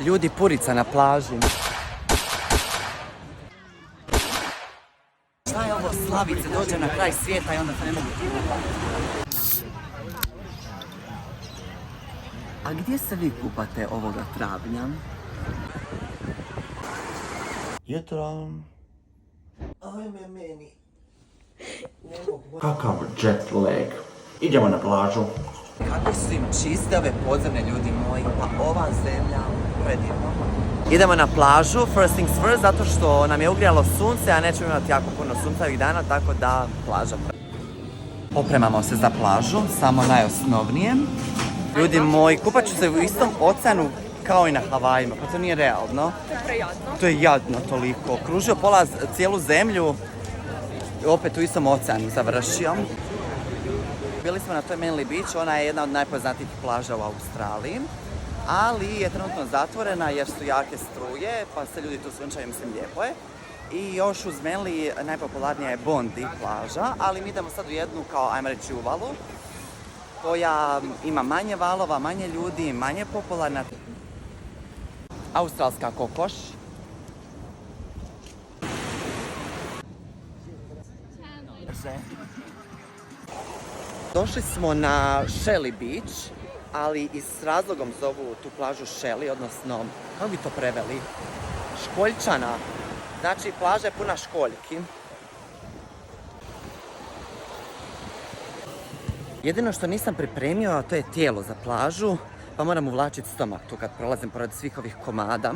Ljudi, purica na plaži. Šta je ovo Slavice, dođe na kraj svijeta i onda se ne mogu kupati. A gdje se vi kupate ovoga travnja? Jutro. Ajme meni. Kakav jet lag. Idemo na plažu. Kako su im čiste ove podzemne, ljudi moji, pa ova zemlja predivno. Idemo na plažu, first things first, zato što nam je ugrijalo sunce, a nećemo imati jako puno sunca ovih dana, tako da plaža. Opremamo se za plažu, samo najosnovnije. Ljudi moji, kupat ću se u istom oceanu kao i na Havajima, pa to nije realno. To je prejadno. To je jadno toliko. Kružio cijelu zemlju, opet u istom oceanu završio. Bili smo na toj Manly Beach, ona je jedna od najpoznatijih plaža u Australiji, ali je trenutno zatvorena jer su jake struje, pa se ljudi tu sunčaju, mislim, lijepo je. I još uz Manly najpopularnija je Bondi plaža, ali mi idemo sad u jednu, kao ajmo reći, uvalu, koja ima manje valova, manje ljudi, manje popularna. Australska kokoš. Došli smo na Shelly Beach, ali i s razlogom zovu tu plažu Shelly, odnosno, kako bi to preveli? Školjčana. Znači, plaža je puna školjki. Jedino što nisam pripremio, a to je tijelo za plažu, pa moram uvlačiti stomak tu kad prolazim pored svih ovih komada.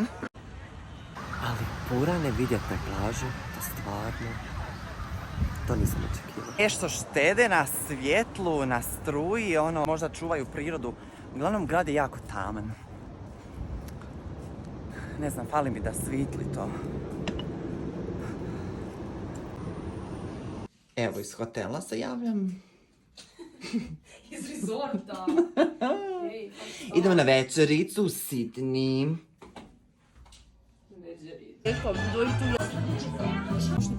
Ali pura ne vidjeti na plažu, to stvarno, to nisam očekivao. Nešto štede na svjetlu, na struji, ono, možda čuvaju prirodu. Uglavnom, grad je jako taman. Ne znam, fali mi da svitli to. Evo, iz hotela se javljam. Iz rezorta. Ej, Idemo na večericu u Sidney. Eko, dođi tu.